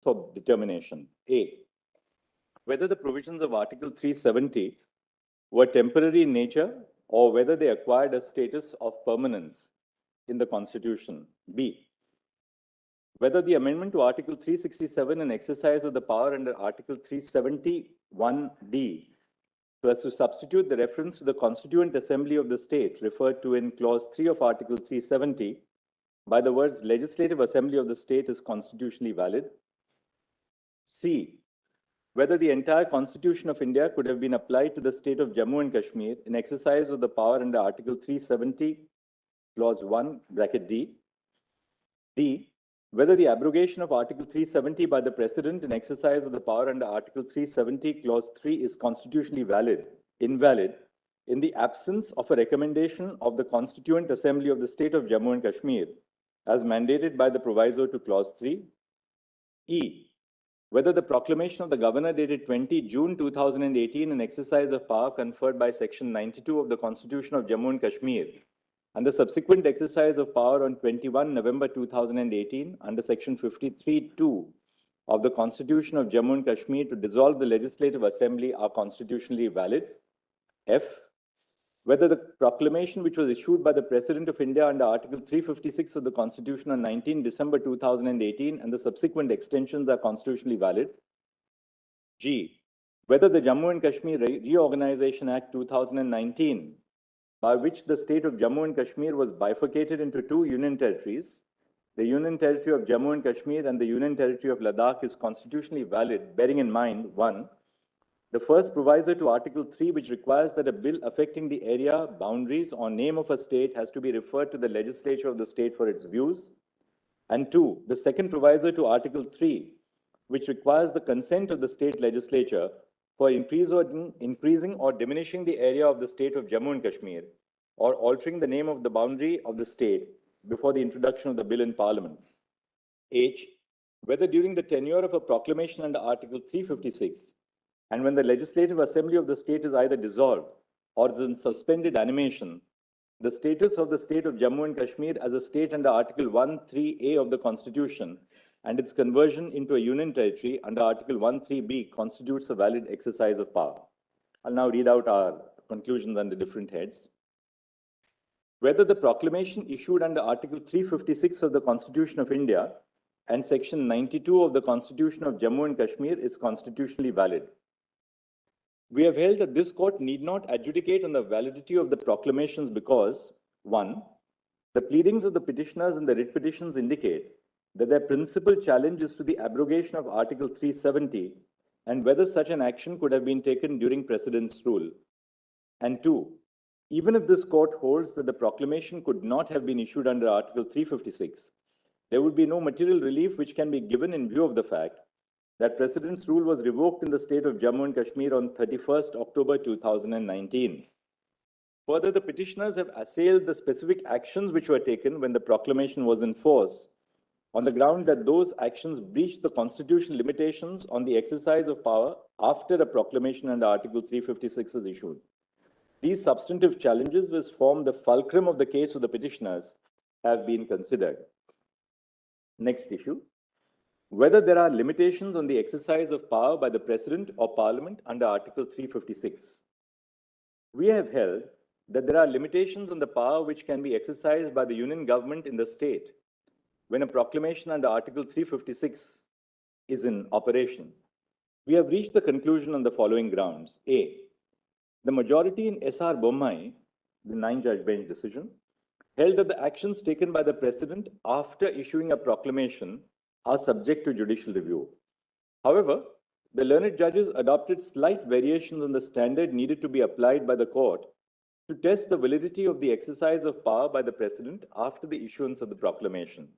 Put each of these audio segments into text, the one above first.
for determination. A, whether the provisions of Article 370 were temporary in nature or whether they acquired a status of permanence in the Constitution. B, whether the amendment to Article 367 and exercise of the power under Article 371D so as to substitute the reference to the Constituent Assembly of the state referred to in Clause 3 of Article 370 by the words Legislative Assembly of the state is constitutionally valid. C, whether the entire Constitution of India could have been applied to the state of Jammu and Kashmir in exercise of the power under Article 370, Clause 1, bracket D. D, whether the abrogation of Article 370 by the President in exercise of the power under Article 370, Clause 3 is constitutionally invalid in the absence of a recommendation of the Constituent Assembly of the state of Jammu and Kashmir as mandated by the proviso to Clause 3. E, whether the proclamation of the Governor dated 20 June 2018 in exercise of power conferred by Section 92 of the Constitution of Jammu and Kashmir and the subsequent exercise of power on 21 November 2018 under Section 53(2) of the Constitution of Jammu and Kashmir to dissolve the Legislative Assembly are constitutionally valid. F, whether the proclamation which was issued by the President of India under Article 356 of the Constitution on 19 December 2018 and the subsequent extensions are constitutionally valid. G, whether the Jammu and Kashmir Reorganization Act 2019, by which the state of Jammu and Kashmir was bifurcated into two union territories, the Union Territory of Jammu and Kashmir and the Union Territory of Ladakh, is constitutionally valid, bearing in mind, 1, the first proviso to Article 3, which requires that a bill affecting the area, boundaries, or name of a state has to be referred to the legislature of the state for its views. And 2, the second proviso to Article 3, which requires the consent of the state legislature for increasing or diminishing the area of the state of Jammu and Kashmir, or altering the name of the boundary of the state before the introduction of the bill in Parliament. H, whether during the tenure of a proclamation under Article 356, and when the Legislative Assembly of the state is either dissolved or is in suspended animation, the status of the state of Jammu and Kashmir as a state under Article 1(3)(a) of the Constitution and its conversion into a union territory under Article 1(3)(b) constitutes a valid exercise of power. I'll now read out our conclusions under different heads. Whether the proclamation issued under Article 356 of the Constitution of India and Section 92 of the Constitution of Jammu and Kashmir is constitutionally valid. We have held that this court need not adjudicate on the validity of the proclamations because, 1, the pleadings of the petitioners in the writ petitions indicate that their principal challenge is to the abrogation of Article 370 and whether such an action could have been taken during Precedent's rule. And 2, even if this court holds that the proclamation could not have been issued under Article 356, there would be no material relief which can be given in view of the fact that Precedent's rule was revoked in the state of Jammu and Kashmir on 31st October 2019. Further, the petitioners have assailed the specific actions which were taken when the proclamation was in force on the ground that those actions breached the constitutional limitations on the exercise of power after a proclamation under Article 356 was issued. These substantive challenges, which form the fulcrum of the case of the petitioners, have been considered. Next issue, whether there are limitations on the exercise of power by the President or Parliament under Article 356. We have held that there are limitations on the power which can be exercised by the Union government in the state when a proclamation under Article 356 is in operation. We have reached the conclusion on the following grounds. A, the majority in S.R. Bommai, the 9-judge bench decision, held that the actions taken by the President after issuing a proclamation are subject to judicial review. However, the learned judges adopted slight variations on the standard needed to be applied by the court to test the validity of the exercise of power by the President after the issuance of the proclamation.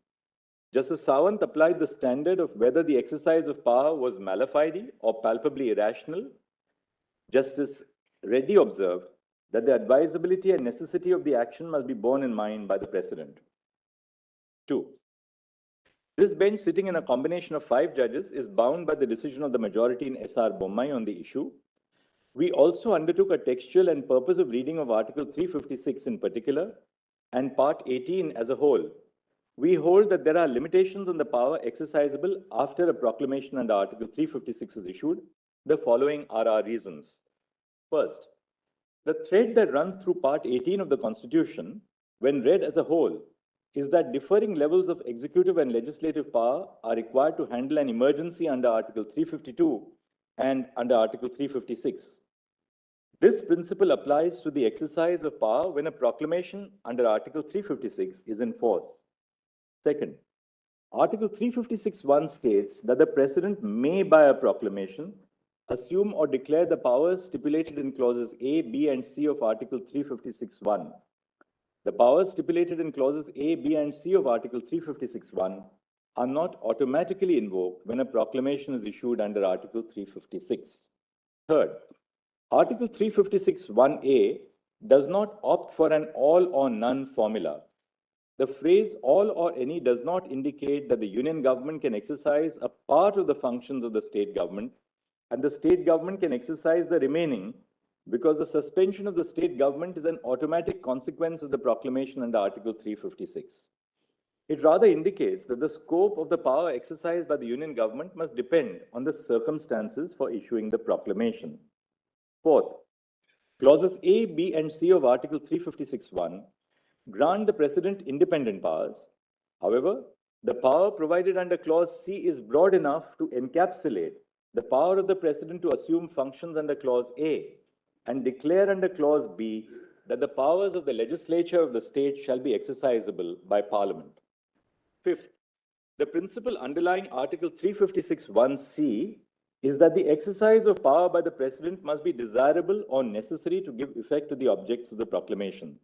Justice Sawant applied the standard of whether the exercise of power was mala fide or palpably irrational. Justice Reddy observed that the advisability and necessity of the action must be borne in mind by the President. 2. This bench, sitting in a combination of 5 judges, is bound by the decision of the majority in S.R. Bommai on the issue. We also undertook a textual and purposive reading of Article 356 in particular and Part 18 as a whole, we hold that there are limitations on the power exercisable after a proclamation under Article 356 is issued. The following are our reasons. First, the thread that runs through Part 18 of the Constitution, when read as a whole, is that differing levels of executive and legislative power are required to handle an emergency under Article 352 and under Article 356. This principle applies to the exercise of power when a proclamation under Article 356 is in force. Second, Article 356(1) states that the President may, by a proclamation, assume or declare the powers stipulated in clauses A, B, and C of Article 356(1). The powers stipulated in clauses A, B, and C of Article 356(1) are not automatically invoked when a proclamation is issued under Article 356. Third, Article 356(1)(a) does not opt for an all or none formula. The phrase all or any does not indicate that the union government can exercise a part of the functions of the state government and the state government can exercise the remaining, because the suspension of the state government is an automatic consequence of the proclamation under Article 356. It rather indicates that the scope of the power exercised by the union government must depend on the circumstances for issuing the proclamation. Fourth, clauses A, B, and C of Article 356(1) grant the President independent powers. However, the power provided under Clause C is broad enough to encapsulate the power of the President to assume functions under Clause A and declare under Clause B that the powers of the legislature of the state shall be exercisable by Parliament. Fifth, the principle underlying Article 356(1)(c) is that the exercise of power by the President must be desirable or necessary to give effect to the objects of the proclamation.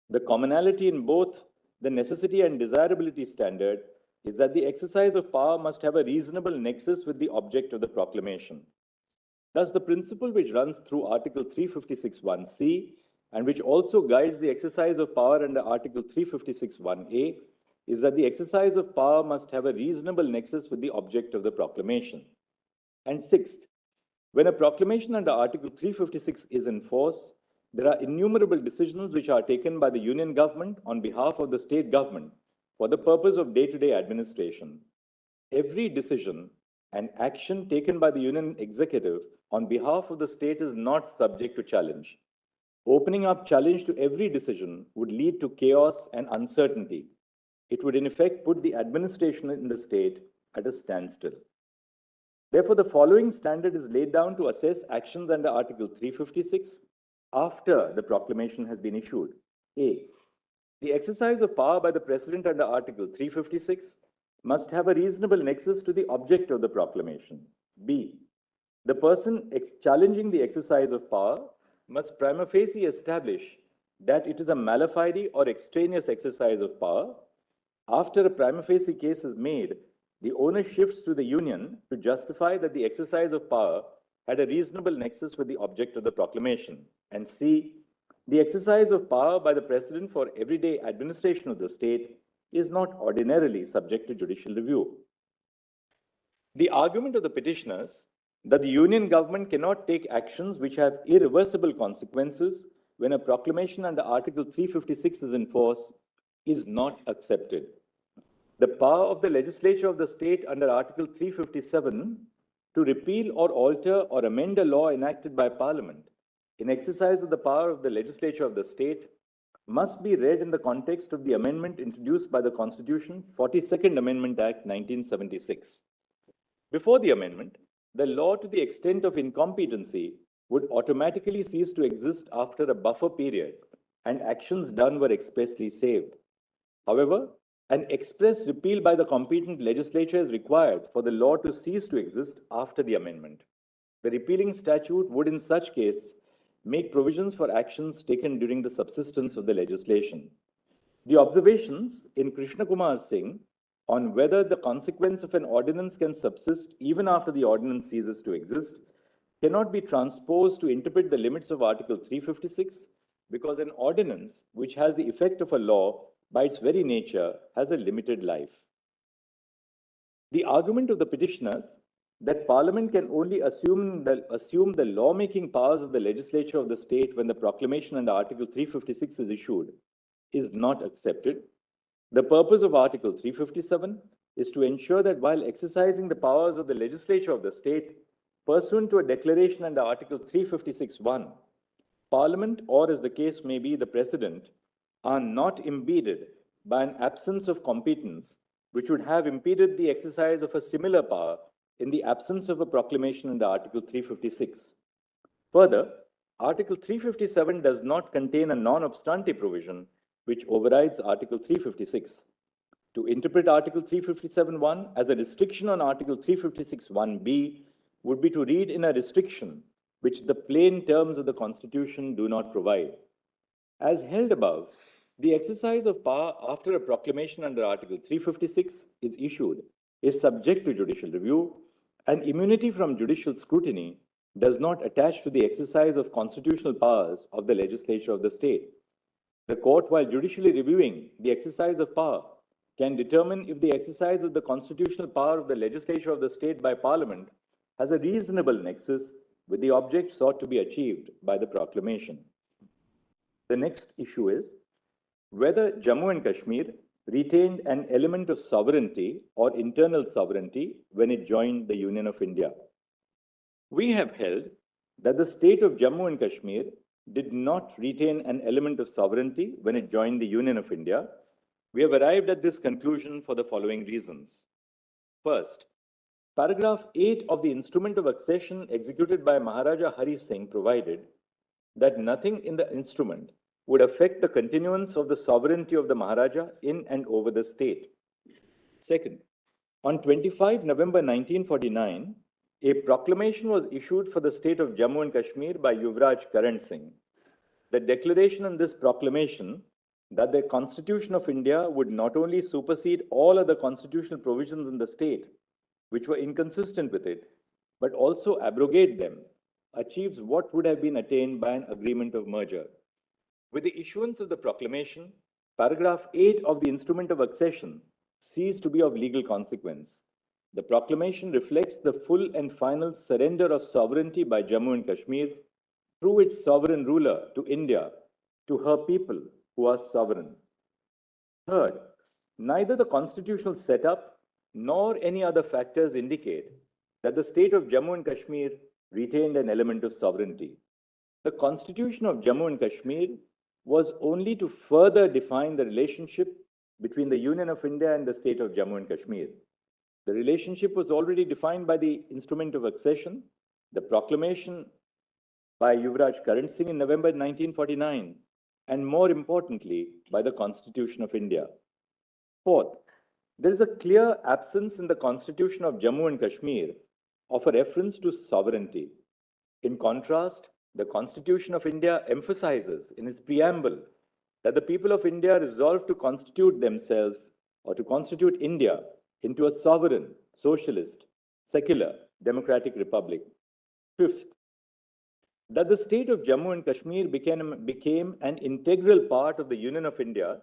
The commonality in both the necessity and desirability standard is that the exercise of power must have a reasonable nexus with the object of the proclamation. Thus, the principle which runs through Article 356(1)(c) and which also guides the exercise of power under Article 356(1)(a) is that the exercise of power must have a reasonable nexus with the object of the proclamation. And sixth, when a proclamation under Article 356 is in force, there are innumerable decisions which are taken by the union government on behalf of the state government for the purpose of day-to-day administration. Every decision and action taken by the union executive on behalf of the state is not subject to challenge. Opening up challenge to every decision would lead to chaos and uncertainty. It would in effect put the administration in the state at a standstill. Therefore, the following standard is laid down to assess actions under Article 356 after the proclamation has been issued. A, the exercise of power by the President under Article 356 must have a reasonable nexus to the object of the proclamation. B, the person challenging the exercise of power must prima facie establish that it is a mala fide or extraneous exercise of power. After a prima facie case is made, the onus shifts to the union to justify that the exercise of power had a reasonable nexus with the object of the proclamation. And C, the exercise of power by the President for everyday administration of the state is not ordinarily subject to judicial review. The argument of the petitioners that the union government cannot take actions which have irreversible consequences when a proclamation under Article 356 is in force is not accepted. The power of the legislature of the state under Article 357 to repeal or alter or amend a law enacted by Parliament in exercise of the power of the legislature of the state must be read in the context of the amendment introduced by the Constitution 42nd Amendment Act 1976. Before the amendment, the law to the extent of incompetency would automatically cease to exist after a buffer period and actions done were expressly saved. However, an express repeal by the competent legislature is required for the law to cease to exist after the amendment. The repealing statute would in such case make provisions for actions taken during the subsistence of the legislation. The observations in Krishna Kumar Singh on whether the consequence of an ordinance can subsist even after the ordinance ceases to exist cannot be transposed to interpret the limits of Article 356 because an ordinance which has the effect of a law by its very nature has a limited life. The argument of the petitioners that Parliament can only assume the lawmaking powers of the legislature of the state when the proclamation under Article 356 is issued is not accepted. The purpose of Article 357 is to ensure that while exercising the powers of the legislature of the state, pursuant to a declaration under Article 356(1), Parliament, or as the case may be, the President, are not impeded by an absence of competence which would have impeded the exercise of a similar power in the absence of a proclamation under Article 356. Further, Article 357 does not contain a non-obstante provision which overrides Article 356. To interpret Article 357(1) as a restriction on Article 356(1)(b would be to read in a restriction which the plain terms of the Constitution do not provide. As held above, the exercise of power after a proclamation under Article 356 is issued is subject to judicial review, and immunity from judicial scrutiny does not attach to the exercise of constitutional powers of the legislature of the state. The court, while judicially reviewing the exercise of power, can determine if the exercise of the constitutional power of the legislature of the state by Parliament has a reasonable nexus with the object sought to be achieved by the proclamation. The next issue is whether Jammu and Kashmir retained an element of sovereignty or internal sovereignty when it joined the Union of India. We have held that the state of Jammu and Kashmir did not retain an element of sovereignty when it joined the Union of India. We have arrived at this conclusion for the following reasons. First, paragraph 8 of the instrument of accession executed by Maharaja Hari Singh provided that nothing in the instrument would affect the continuance of the sovereignty of the Maharaja in and over the state. Second, on 25 November 1949, a proclamation was issued for the state of Jammu and Kashmir by Yuvraj Karan Singh. The declaration in this proclamation that the Constitution of India would not only supersede all other constitutional provisions in the state, which were inconsistent with it, but also abrogate them, achieves what would have been attained by an agreement of merger. With the issuance of the proclamation, paragraph 8 of the instrument of accession ceased to be of legal consequence. The proclamation reflects the full and final surrender of sovereignty by Jammu and Kashmir through its sovereign ruler to India, to her people who are sovereign. Third, neither the constitutional setup nor any other factors indicate that the state of Jammu and Kashmir retained an element of sovereignty. The Constitution of Jammu and Kashmir was only to further define the relationship between the Union of India and the state of Jammu and Kashmir. The relationship was already defined by the instrument of accession, the proclamation by Yuvraj Karan Singh in November 1949, and more importantly, by the Constitution of India. Fourth, there is a clear absence in the Constitution of Jammu and Kashmir of a reference to sovereignty. In contrast, the Constitution of India emphasizes in its preamble that the people of India resolve to constitute themselves or to constitute India into a sovereign, socialist, secular, democratic republic. Fifth, that the state of Jammu and Kashmir became an integral part of the Union of India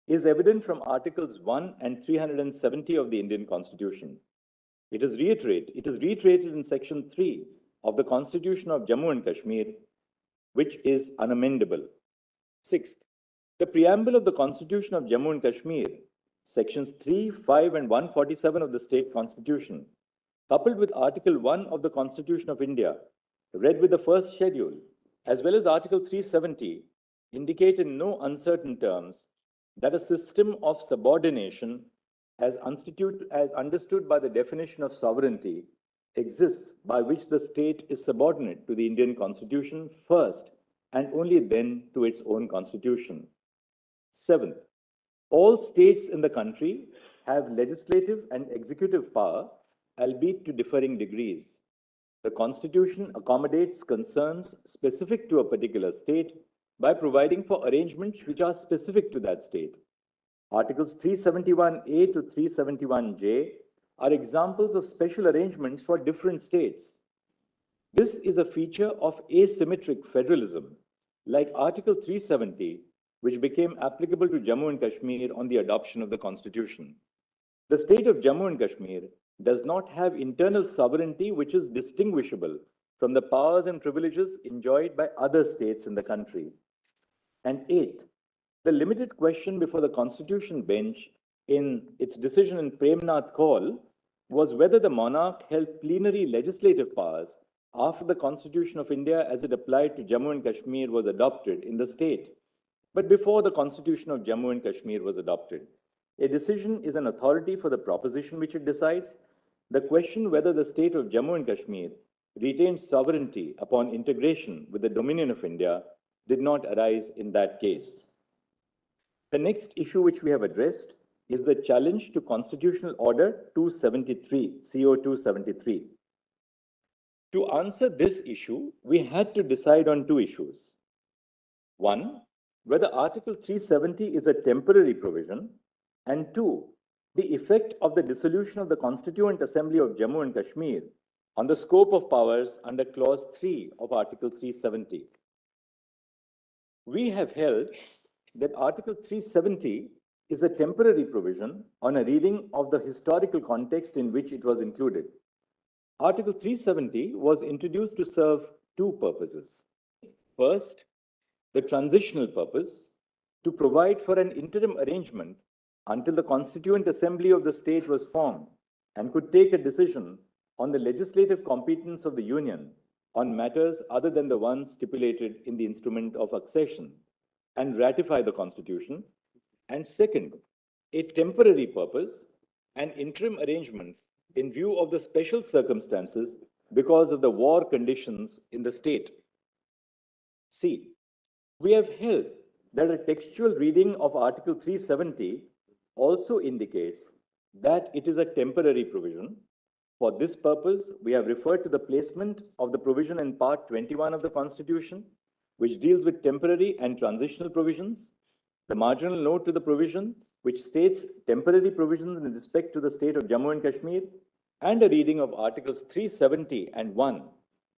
is evident from Articles 1 and 370 of the Indian Constitution. It is reiterated in Section 3 of the Constitution of Jammu and Kashmir, which is unamendable. Sixth, the preamble of the Constitution of Jammu and Kashmir, Sections 3, 5, and 147 of the State Constitution, coupled with Article 1 of the Constitution of India, read with the first schedule, as well as Article 370, indicate in no uncertain terms that a system of subordination, as understood by the definition of sovereignty, exists by which the state is subordinate to the Indian Constitution first and only then to its own Constitution. Seventh, all states in the country have legislative and executive power, albeit to differing degrees. The Constitution accommodates concerns specific to a particular state by providing for arrangements which are specific to that state. Articles 371A to 371J are examples of special arrangements for different states. This is a feature of asymmetric federalism, like Article 370, which became applicable to Jammu and Kashmir on the adoption of the Constitution. The state of Jammu and Kashmir does not have internal sovereignty which is distinguishable from the powers and privileges enjoyed by other states in the country. And eighth, The limited question before the Constitution bench in its decision in Premnath Kaul was whether the monarch held plenary legislative powers after the Constitution of India as it applied to Jammu and Kashmir was adopted in the state, but before the Constitution of Jammu and Kashmir was adopted. A decision is an authority for the proposition which it decides. The question whether the state of Jammu and Kashmir retained sovereignty upon integration with the dominion of India did not arise in that case. The next issue which we have addressed is the challenge to Constitutional Order 273, CO 273. To answer this issue, we had to decide on two issues. One, whether Article 370 is a temporary provision, and two, the effect of the dissolution of the Constituent Assembly of Jammu and Kashmir on the scope of powers under Clause 3 of Article 370. We have held that Article 370 is a temporary provision on a reading of the historical context in which it was included. Article 370 was introduced to serve two purposes. First, the transitional purpose, to provide for an interim arrangement until the Constituent Assembly of the state was formed and could take a decision on the legislative competence of the Union on matters other than the ones stipulated in the instrument of accession and ratify the Constitution. And second, a temporary purpose, an interim arrangement in view of the special circumstances because of the war conditions in the state. C. We have held that a textual reading of Article 370 also indicates that it is a temporary provision. For this purpose, we have referred to the placement of the provision in Part 21 of the Constitution, which deals with temporary and transitional provisions, the marginal note to the provision, which states temporary provisions in respect to the state of Jammu and Kashmir, and a reading of Articles 370 and 1,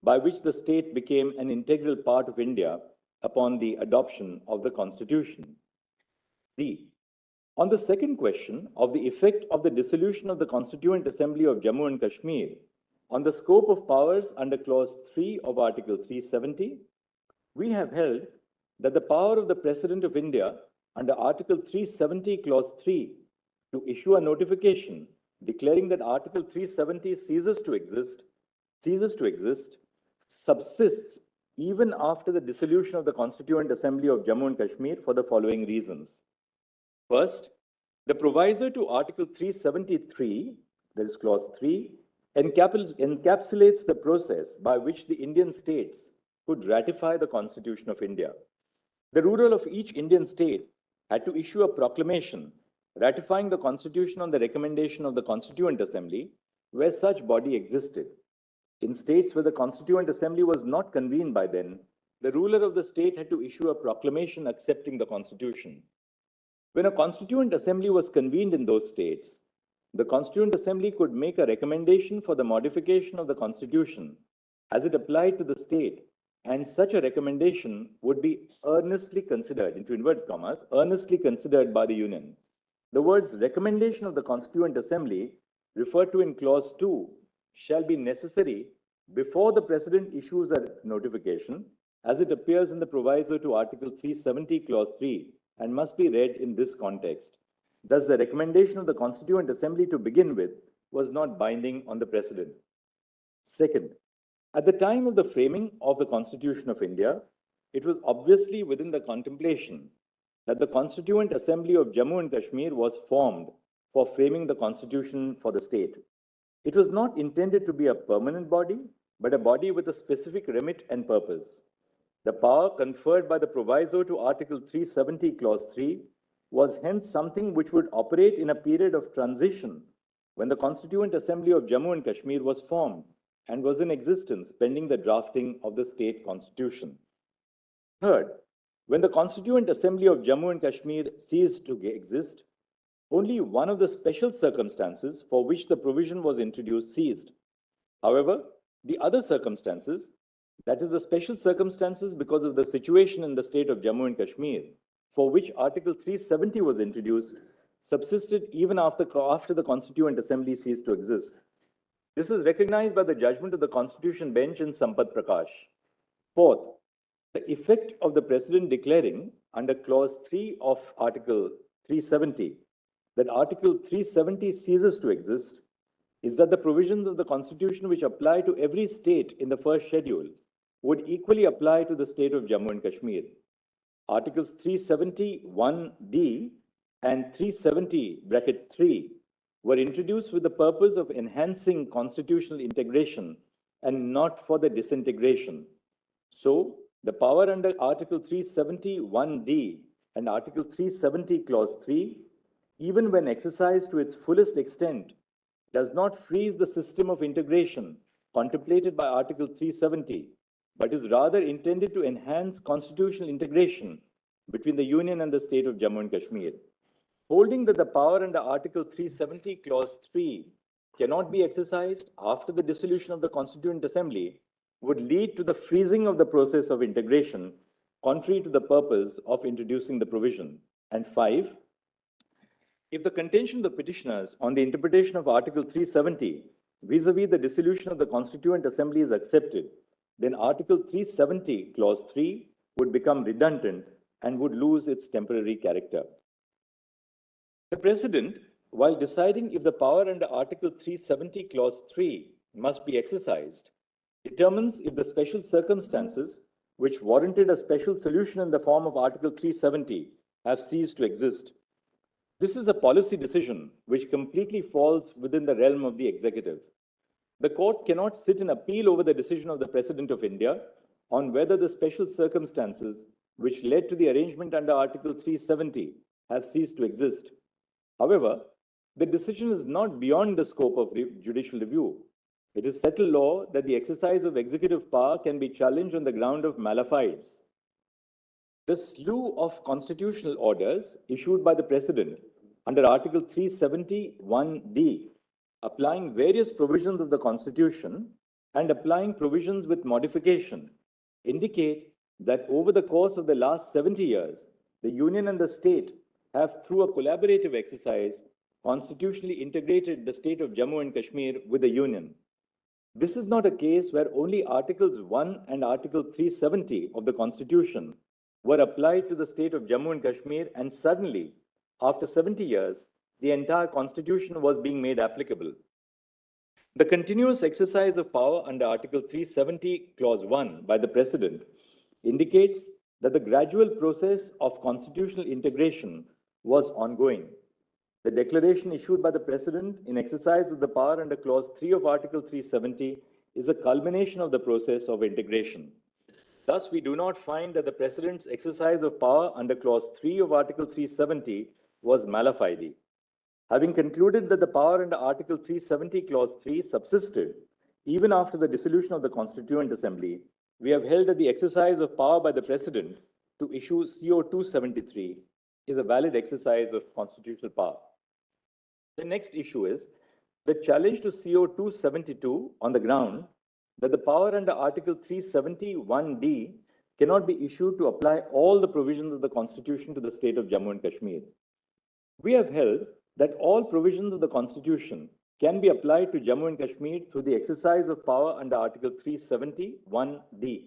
by which the state became an integral part of India upon the adoption of the Constitution. D. On the second question of the effect of the dissolution of the Constituent Assembly of Jammu and Kashmir on the scope of powers under Clause 3 of Article 370, we have held that the power of the President of India under Article 370, Clause 3, to issue a notification declaring that Article 370 ceases to exist, subsists even after the dissolution of the Constituent Assembly of Jammu and Kashmir for the following reasons. First, the proviso to Article 373, that is Clause 3, encapsulates the process by which the Indian states could ratify the Constitution of India. The ruler of each Indian state had to issue a proclamation ratifying the Constitution on the recommendation of the Constituent Assembly, where such body existed. In states where the Constituent Assembly was not convened by then, the ruler of the state had to issue a proclamation accepting the Constitution. When a Constituent Assembly was convened in those states, the Constituent Assembly could make a recommendation for the modification of the Constitution as it applied to the state, and such a recommendation would be earnestly considered, into inverted commas, earnestly considered by the Union. The words recommendation of the Constituent Assembly referred to in Clause 2 shall be necessary before the President issues a notification, as it appears in the proviso to Article 370, Clause 3, and must be read in this context. Thus, the recommendation of the Constituent Assembly to begin with was not binding on the President. Second, at the time of the framing of the Constitution of India, it was obviously within the contemplation that the Constituent Assembly of Jammu and Kashmir was formed for framing the Constitution for the state. It was not intended to be a permanent body, but a body with a specific remit and purpose. The power conferred by the proviso to Article 370, Clause 3, was hence something which would operate in a period of transition when the Constituent Assembly of Jammu and Kashmir was formed and was in existence pending the drafting of the state constitution. Third, when the Constituent Assembly of Jammu and Kashmir ceased to exist, only one of the special circumstances for which the provision was introduced ceased. However, the other circumstances, that is the special circumstances because of the situation in the state of Jammu and Kashmir, for which Article 370 was introduced, subsisted even after the Constituent Assembly ceased to exist. This is recognized by the judgment of the Constitution Bench in Sampat Prakash. Fourth, The effect of the President declaring under Clause 3 of Article 370 that Article 370 ceases to exist is that the provisions of the Constitution which apply to every state in the first schedule would equally apply to the state of Jammu and Kashmir. Articles 371D and 370(3) were introduced with the purpose of enhancing constitutional integration and not for the disintegration. So, the power under Article 371D and Article 370 Clause 3, even when exercised to its fullest extent, does not freeze the system of integration contemplated by Article 370, but is rather intended to enhance constitutional integration between the Union and the state of Jammu and Kashmir. Holding that the power under Article 370 Clause 3 cannot be exercised after the dissolution of the Constituent Assembly would lead to the freezing of the process of integration, contrary to the purpose of introducing the provision. And 5, if the contention of the petitioners on the interpretation of Article 370 vis-a-vis the dissolution of the Constituent Assembly is accepted, then Article 370 Clause 3 would become redundant and would lose its temporary character. The President, while deciding if the power under Article 370 Clause 3 must be exercised, determines if the special circumstances which warranted a special solution in the form of Article 370 have ceased to exist. This is a policy decision which completely falls within the realm of the executive. The court cannot sit and appeal over the decision of the President of India on whether the special circumstances which led to the arrangement under Article 370 have ceased to exist. However, the decision is not beyond the scope of judicial review. It is settled law that the exercise of executive power can be challenged on the ground of malefides. The slew of constitutional orders issued by the President under Article 371D, applying various provisions of the Constitution and applying provisions with modification, indicate that over the course of the last 70 years, the Union and the state have, through a collaborative exercise, constitutionally integrated the state of Jammu and Kashmir with the Union. This is not a case where only Articles 1 and Article 370 of the Constitution were applied to the state of Jammu and Kashmir, and suddenly, after 70 years, the entire Constitution was being made applicable. The continuous exercise of power under Article 370, Clause 1 by the President indicates that the gradual process of constitutional integration was ongoing. The declaration issued by the President in exercise of the power under Clause 3 of Article 370 is a culmination of the process of integration. Thus, we do not find that the President's exercise of power under Clause 3 of Article 370 was mala fide. Having concluded that the power under Article 370 Clause 3 subsisted even after the dissolution of the Constituent Assembly, we have held that the exercise of power by the President to issue CO 273 is a valid exercise of constitutional power. The next issue is the challenge to CO 272 on the ground that the power under Article 371D cannot be issued to apply all the provisions of the Constitution to the state of Jammu and Kashmir. We have held that all provisions of the Constitution can be applied to Jammu and Kashmir through the exercise of power under Article 371D.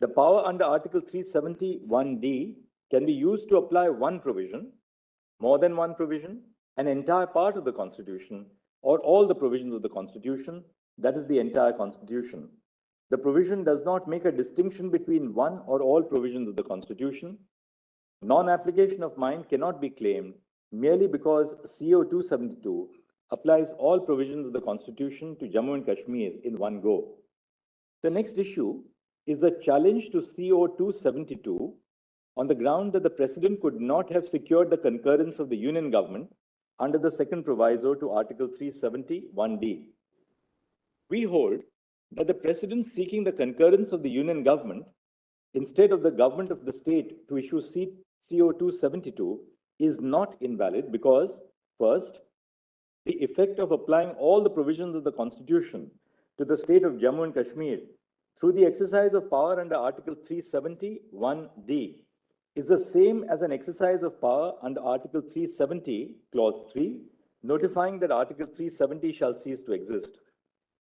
The power under Article 371D can be used to apply one provision, more than one provision, an entire part of the Constitution, or all the provisions of the Constitution, that is the entire Constitution. The provision does not make a distinction between one or all provisions of the Constitution. Non-application of mind cannot be claimed merely because CO 272 applies all provisions of the Constitution to Jammu and Kashmir in one go. The next issue is the challenge to CO 272 on the ground that the President could not have secured the concurrence of the Union government under the second proviso to Article 371D. We hold that the President seeking the concurrence of the Union government instead of the government of the state to issue CO 272 is not invalid because, first, the effect of applying all the provisions of the Constitution to the state of Jammu and Kashmir through the exercise of power under Article 371D is the same as an exercise of power under Article 370, Clause 3, notifying that Article 370 shall cease to exist.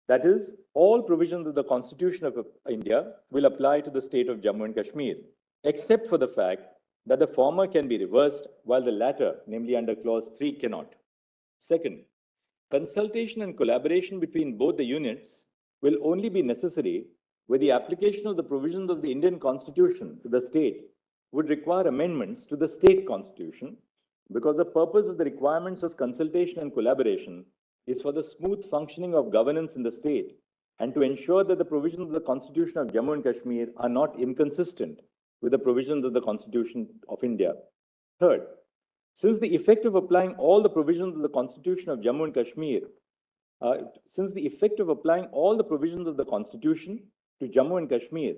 That is, all provisions of the Constitution of India will apply to the state of Jammu and Kashmir, except for the fact that the former can be reversed while the latter, namely under Clause 3, cannot. Second, consultation and collaboration between both the units will only be necessary where the application of the provisions of the Indian Constitution to the state would require amendments to the state constitution, because the purpose of the requirements of consultation and collaboration is for the smooth functioning of governance in the state and to ensure that the provisions of the Constitution of Jammu and Kashmir are not inconsistent with the provisions of the Constitution of India. Third, since the effect of applying all the provisions of the Constitution of Jammu and Kashmir, since the effect of applying all the provisions of the Constitution to Jammu and Kashmir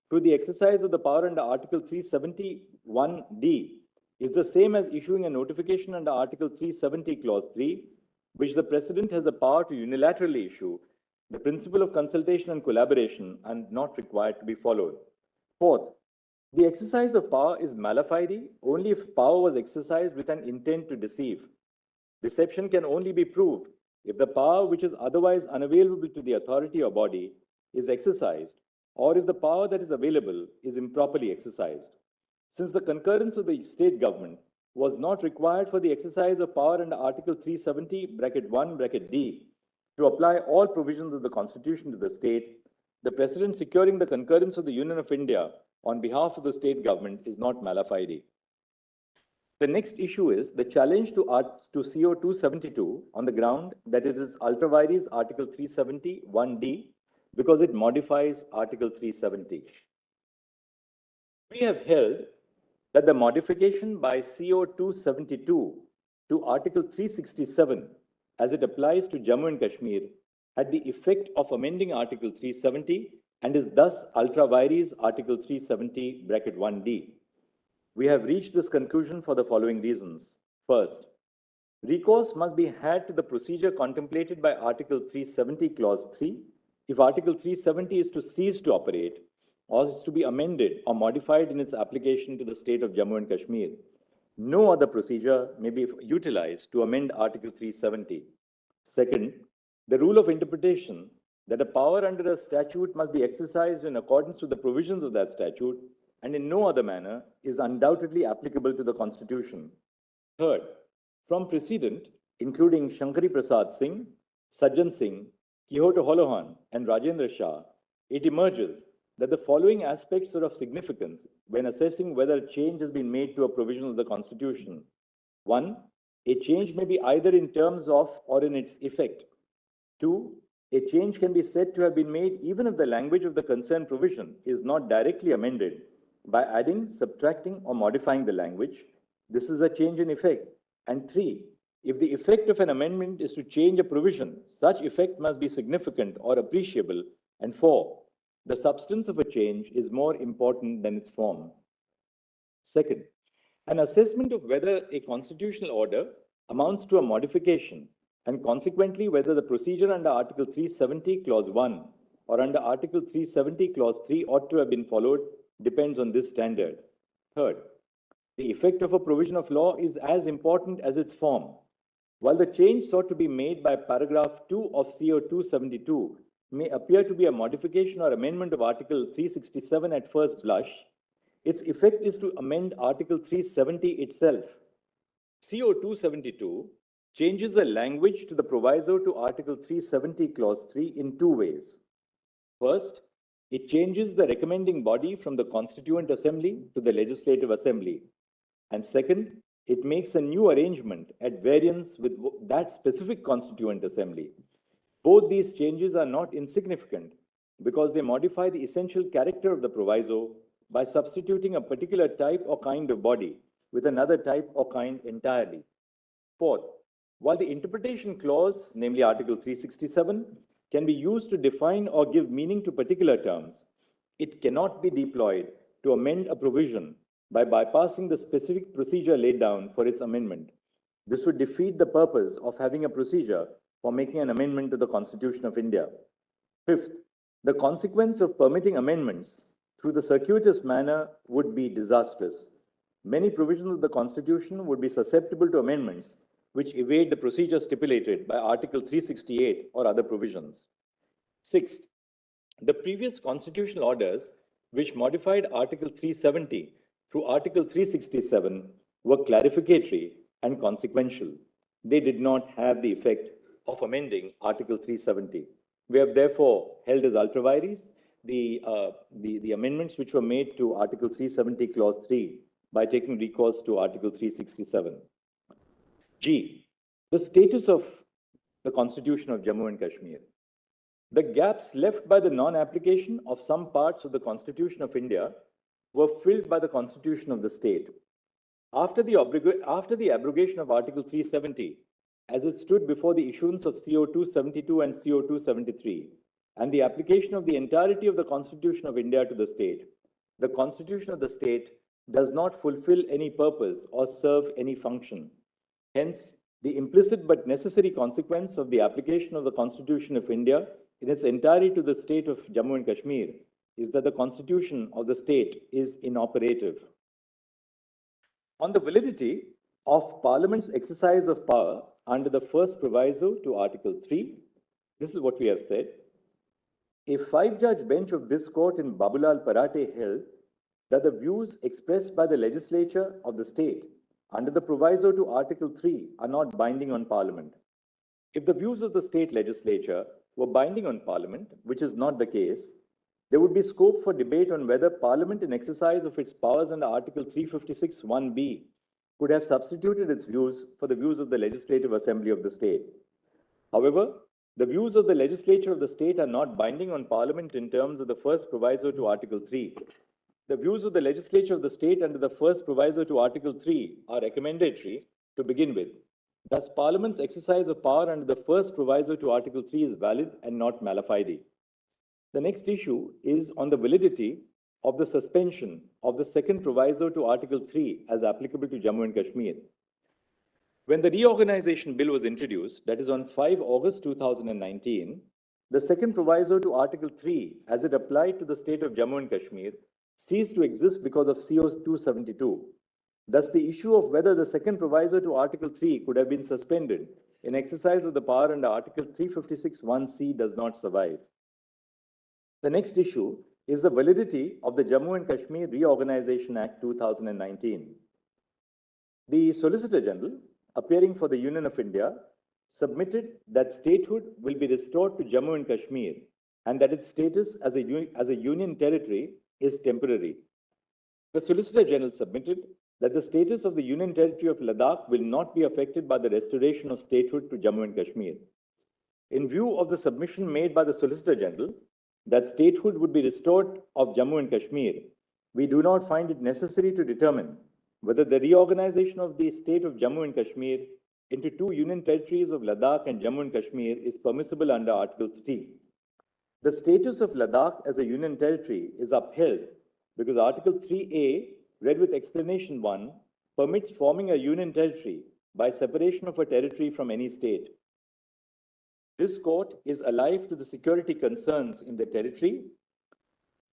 through the exercise of the power under Article 371D is the same as issuing a notification under Article 370, Clause 3, which the President has the power to unilaterally issue, the principle of consultation and collaboration are not required to be followed. Fourth, the exercise of power is mala fide only if power was exercised with an intent to deceive. Deception can only be proved if the power which is otherwise unavailable to the authority or body is exercised, or if the power that is available is improperly exercised. Since the concurrence of the state government was not required for the exercise of power under Article 370(1)(d) to apply all provisions of the Constitution to the state, the President securing the concurrence of the Union of India on behalf of the state government is not mala fide. The next issue is the challenge to CO 272 on the ground that it is ultra vires Article 370(1)(d) because it modifies Article 370. We have held that the modification by CO 272 to Article 367 as it applies to Jammu and Kashmir had the effect of amending Article 370 and is thus ultra vires Article 370(1)(d). We have reached this conclusion for the following reasons. First, recourse must be had to the procedure contemplated by Article 370, Clause 3, if Article 370 is to cease to operate or is to be amended or modified in its application to the state of Jammu and Kashmir. No other procedure may be utilized to amend Article 370. Second, the rule of interpretation that a power under a statute must be exercised in accordance with the provisions of that statute and in no other manner is undoubtedly applicable to the Constitution. Third, from precedent, including Shankari Prasad Singh, Sajjan Singh, Quixote Holohan, and Rajendra Shah, it emerges that the following aspects are of significance when assessing whether a change has been made to a provision of the Constitution. One, a change may be either in terms of or in its effect. Two, a change can be said to have been made even if the language of the concerned provision is not directly amended by adding, subtracting, or modifying the language. This is a change in effect. And three, if the effect of an amendment is to change a provision, such effect must be significant or appreciable. And four, the substance of a change is more important than its form. Second, an assessment of whether a constitutional order amounts to a modification and consequently whether the procedure under Article 370, Clause 1 or under Article 370, Clause 3 ought to have been followed depends on this standard. Third, the effect of a provision of law is as important as its form. While the change sought to be made by paragraph 2 of CO 272 may appear to be a modification or amendment of Article 367 at first blush, its effect is to amend Article 370 itself. CO 272 changes the language to the proviso to Article 370, Clause 3 in two ways. First, it changes the recommending body from the Constituent Assembly to the Legislative Assembly. And second, it makes a new arrangement at variance with that specific Constituent Assembly. Both these changes are not insignificant because they modify the essential character of the proviso by substituting a particular type or kind of body with another type or kind entirely. Fourth, while the interpretation clause, namely Article 367, can be used to define or give meaning to particular terms, it cannot be deployed to amend a provision by bypassing the specific procedure laid down for its amendment. This would defeat the purpose of having a procedure for making an amendment to the Constitution of India. Fifth, the consequence of permitting amendments through the circuitous manner would be disastrous. Many provisions of the Constitution would be susceptible to amendments which evade the procedure stipulated by Article 368 or other provisions. Sixth, the previous constitutional orders, which modified Article 370 through Article 367, were clarificatory and consequential. They did not have the effect of amending Article 370. We have therefore held as ultra vires the amendments which were made to Article 370, Clause 3, by taking recourse to Article 367. G, the status of the Constitution of Jammu and Kashmir. The gaps left by the non-application of some parts of the Constitution of India were filled by the Constitution of the state. After the abrogation of Article 370, as it stood before the issuance of CO 272 and CO 273, and the application of the entirety of the Constitution of India to the state, the Constitution of the state does not fulfill any purpose or serve any function. Hence, the implicit but necessary consequence of the application of the Constitution of India in its entirety to the state of Jammu and Kashmir is that the Constitution of the state is inoperative. On the validity of Parliament's exercise of power under the first proviso to Article 3, this is what we have said. A 5-judge bench of this court in Babulal Parate held that the views expressed by the legislature of the state under the proviso to Article 3 are not binding on Parliament. If the views of the state legislature were binding on Parliament, which is not the case, there would be scope for debate on whether Parliament, in exercise of its powers under Article 356 1b, could have substituted its views for the views of the Legislative Assembly of the state. However, the views of the legislature of the state are not binding on Parliament in terms of the first proviso to Article 3. The views of the legislature of the state under the first proviso to Article 3 are recommendatory to begin with. Thus, Parliament's exercise of power under the first proviso to Article 3 is valid and not mala fide. The next issue is on the validity of the suspension of the second proviso to Article 3 as applicable to Jammu and Kashmir. When the reorganization bill was introduced, that is on 5 August 2019, the second proviso to Article 3 as it applied to the state of Jammu and Kashmir ceased to exist because of CO 272. Thus, the issue of whether the second proviso to Article 3 could have been suspended in exercise of the power under Article 356 1c does not survive. The next issue is the validity of the Jammu and Kashmir Reorganization Act 2019. The Solicitor General, appearing for the Union of India, submitted that statehood will be restored to Jammu and Kashmir and that its status as a union territory is temporary. The Solicitor General submitted that the status of the Union Territory of Ladakh will not be affected by the restoration of statehood to Jammu and Kashmir. In view of the submission made by the Solicitor General that statehood would be restored of Jammu and Kashmir, we do not find it necessary to determine whether the reorganization of the state of Jammu and Kashmir into two Union Territories of Ladakh and Jammu and Kashmir is permissible under Article 3. The status of Ladakh as a Union Territory is upheld because Article 3A, read with Explanation 1, permits forming a Union Territory by separation of a territory from any state. This court is alive to the security concerns in the territory.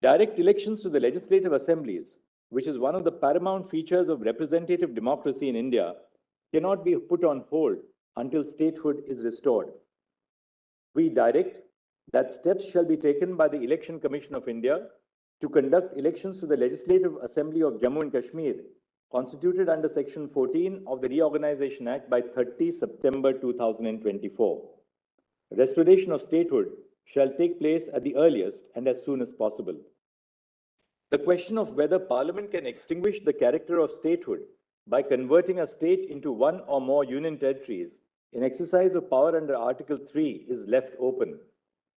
Direct elections to the legislative assemblies, which is one of the paramount features of representative democracy in India, cannot be put on hold until statehood is restored. We direct that steps shall be taken by the Election Commission of India to conduct elections to the Legislative Assembly of Jammu and Kashmir, constituted under Section 14 of the Reorganization Act by 30 September 2024. Restoration of statehood shall take place at the earliest and as soon as possible. The question of whether Parliament can extinguish the character of statehood by converting a state into one or more union territories in exercise of power under Article 3 is left open.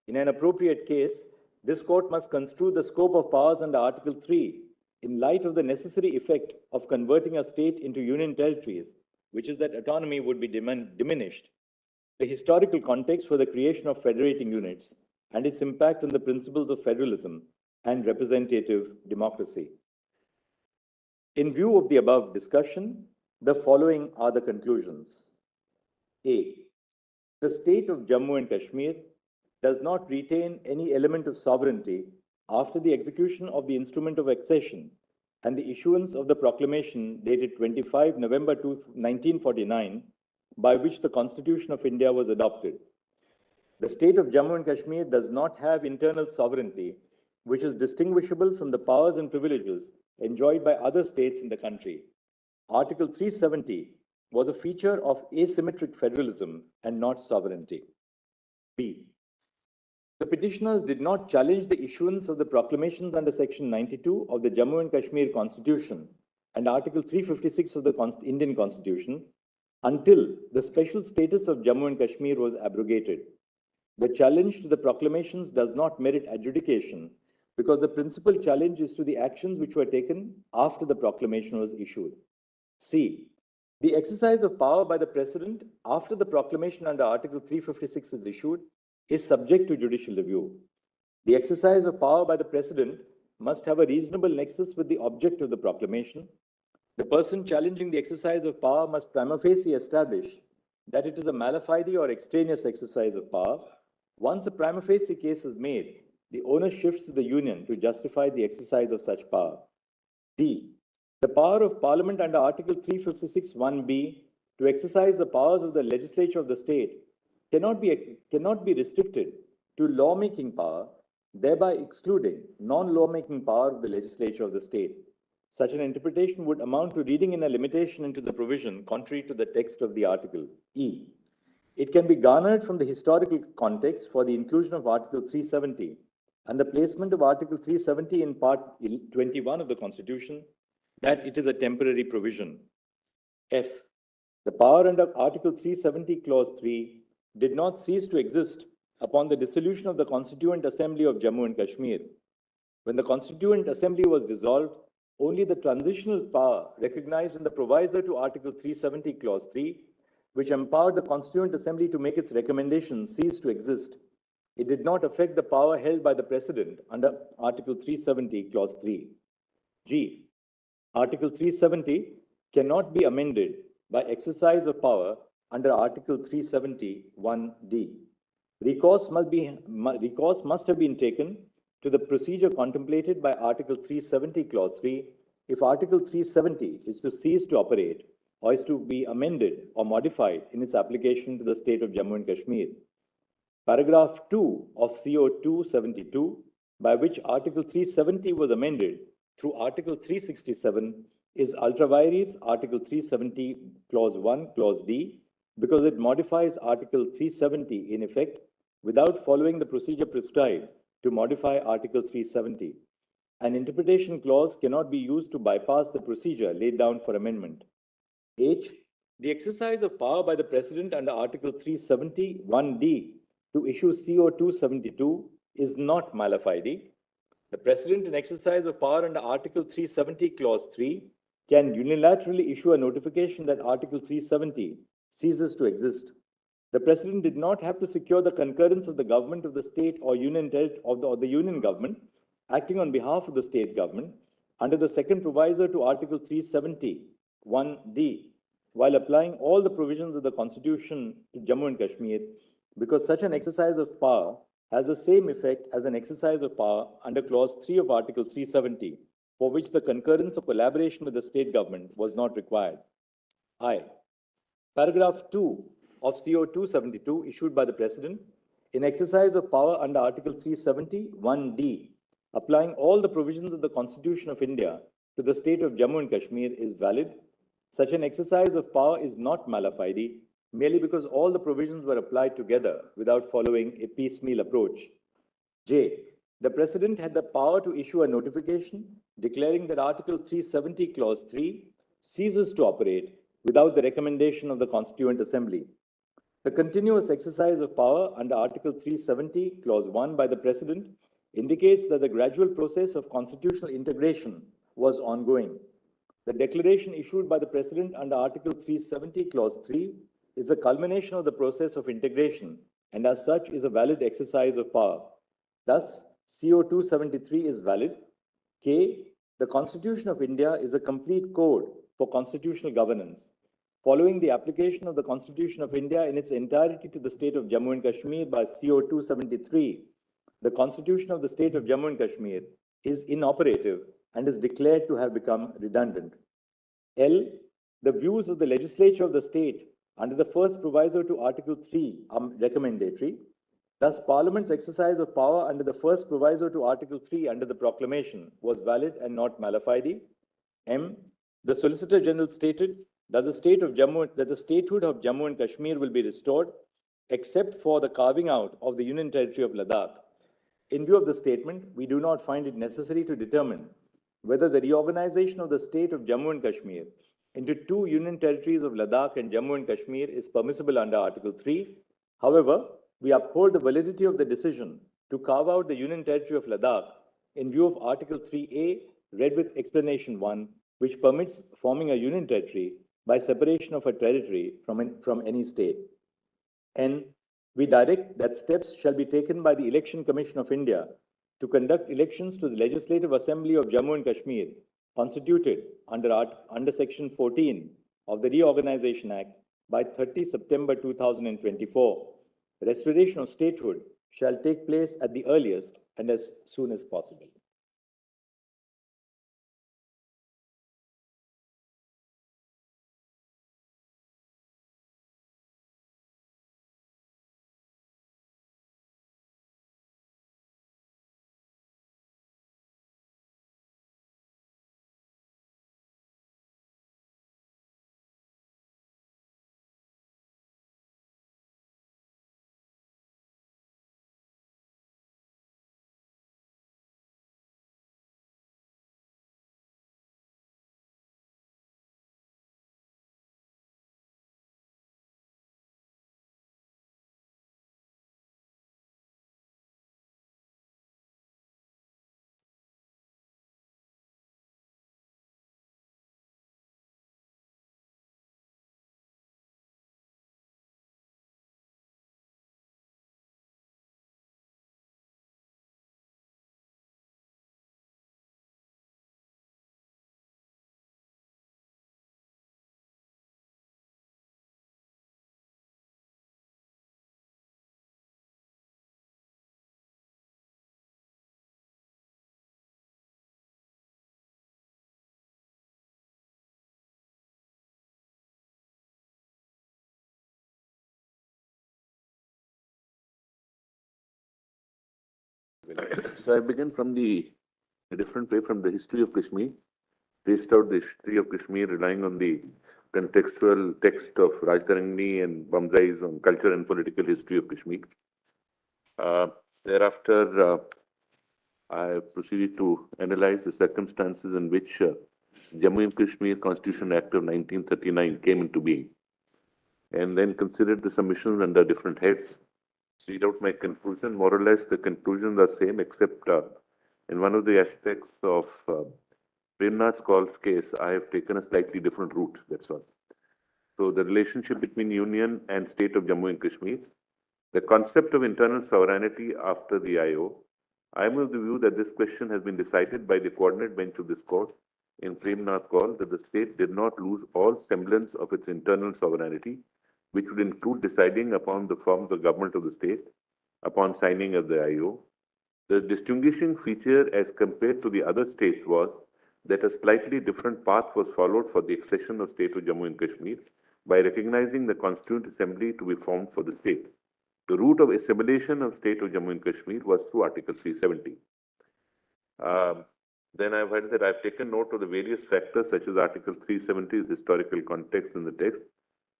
In an appropriate case, this court must construe the scope of powers under Article 3 in light of the necessary effect of converting a state into union territories, which is that autonomy would be diminished, the historical context for the creation of federating units, and its impact on the principles of federalism and representative democracy. In view of the above discussion, the following are the conclusions. A. The state of Jammu and Kashmir does not retain any element of sovereignty after the execution of the instrument of accession and the issuance of the proclamation dated 25 November 1949, by which the Constitution of India was adopted. The state of Jammu and Kashmir does not have internal sovereignty, which is distinguishable from the powers and privileges enjoyed by other states in the country. Article 370 was a feature of asymmetric federalism and not sovereignty. B. The petitioners did not challenge the issuance of the proclamations under Section 92 of the Jammu and Kashmir Constitution and Article 356 of the Indian Constitution until the special status of Jammu and Kashmir was abrogated. The challenge to the proclamations does not merit adjudication because the principal challenge is to the actions which were taken after the proclamation was issued. C. The exercise of power by the President after the proclamation under Article 356 is issued is subject to judicial review. The exercise of power by the President must have a reasonable nexus with the object of the proclamation. The person challenging the exercise of power must prima facie establish that it is a mala fide or extraneous exercise of power. Once a prima facie case is made, the onus shifts to the Union to justify the exercise of such power. D. The power of Parliament under Article 356 1b to exercise the powers of the legislature of the state cannot be restricted to lawmaking power, thereby excluding non-lawmaking power of the legislature of the state. Such an interpretation would amount to reading in a limitation into the provision contrary to the text of the article. E. It can be garnered from the historical context for the inclusion of Article 370 and the placement of Article 370 in Part 21 of the Constitution that it is a temporary provision. F. The power under Article 370, Clause 3 did not cease to exist upon the dissolution of the Constituent Assembly of Jammu and Kashmir. When the Constituent Assembly was dissolved, only the transitional power recognized in the proviso to Article 370, Clause 3, which empowered the Constituent Assembly to make its recommendations, ceased to exist. It did not affect the power held by the President under Article 370, Clause 3. G. Article 370 cannot be amended by exercise of power under Article 370 1d. Recourse must have been taken to the procedure contemplated by Article 370, Clause 3, if Article 370 is to cease to operate or is to be amended or modified in its application to the state of Jammu and Kashmir. Paragraph 2 of CO 272, by which Article 370 was amended through Article 367, is ultra vires Article 370, Clause 1, Clause D, because it modifies Article 370 in effect without following the procedure prescribed to modify Article 370. An interpretation clause cannot be used to bypass the procedure laid down for amendment. H. The exercise of power by the President under Article 370 1d to issue CO 272 is not mala fide. The President, in exercise of power under Article 370, Clause 3, can unilaterally issue a notification that Article 370 ceases to exist. The President did not have to secure the concurrence of the government of the state or union government acting on behalf of the state government under the second proviso to Article 370 1d while applying all the provisions of the Constitution to Jammu and Kashmir, because such an exercise of power has the same effect as an exercise of power under Clause 3 of Article 370, for which the concurrence or collaboration with the state government was not required. I. Paragraph 2 of CO 272 issued by the President in exercise of power under Article 370 1d, applying all the provisions of the Constitution of India to the state of Jammu and Kashmir is valid. Such an exercise of power is not mala fide, merely because all the provisions were applied together without following a piecemeal approach. J. The President had the power to issue a notification declaring that Article 370, Clause 3 ceases to operate without the recommendation of the Constituent Assembly. The continuous exercise of power under Article 370, Clause 1 by the President indicates that the gradual process of constitutional integration was ongoing. The declaration issued by the President under Article 370, Clause 3 is a culmination of the process of integration and as such is a valid exercise of power. Thus, CO 273 is valid. K. The Constitution of India is a complete code for constitutional governance. Following the application of the Constitution of India in its entirety to the state of Jammu and Kashmir by CO 273, the Constitution of the state of Jammu and Kashmir is inoperative and is declared to have become redundant. L. The views of the legislature of the state under the first proviso to Article 3 are recommendatory. Thus, Parliament's exercise of power under the first proviso to Article 3 under the proclamation was valid and not mala fide. M. The Solicitor General stated that the statehood of Jammu and Kashmir will be restored, except for the carving out of the Union Territory of Ladakh. In view of the statement, we do not find it necessary to determine whether the reorganization of the state of Jammu and Kashmir into two Union Territories of Ladakh and Jammu and Kashmir is permissible under Article 3. However, we uphold the validity of the decision to carve out the Union Territory of Ladakh in view of Article 3A, read with Explanation 1, which permits forming a Union Territory by separation of a territory from any state. N. We direct that steps shall be taken by the Election Commission of India to conduct elections to the Legislative Assembly of Jammu and Kashmir, constituted under Section 14 of the Reorganization Act by 30 September 2024. Restoration of statehood shall take place at the earliest and as soon as possible. So I begin from a different way from the history of Kashmir. Traced out the history of Kashmir relying on the contextual text of Rajtarangni and Bamzai's on culture and political history of Kashmir. Thereafter, I proceeded to analyze the circumstances in which Jammu and Kashmir Constitution Act of 1939 came into being, and then considered the submissions under different heads. Read out my conclusion. More or less, the conclusions are same, except in one of the aspects of Premnath Kaul's case, I have taken a slightly different route. That's all. So the relationship between Union and State of Jammu and Kashmir, the concept of internal sovereignty after the IO. I am of the view that this question has been decided by the coordinate bench of this court in Premnath Kaul that the state did not lose all semblance of its internal sovereignty, which would include deciding upon the forms of government of the state upon signing of the IO. The distinguishing feature as compared to the other states was that a slightly different path was followed for the accession of state of Jammu and Kashmir by recognizing the Constituent Assembly to be formed for the state. The route of assimilation of state of Jammu and Kashmir was through Article 370. Then I've heard that I've taken note of the various factors such as Article 370's historical context in the text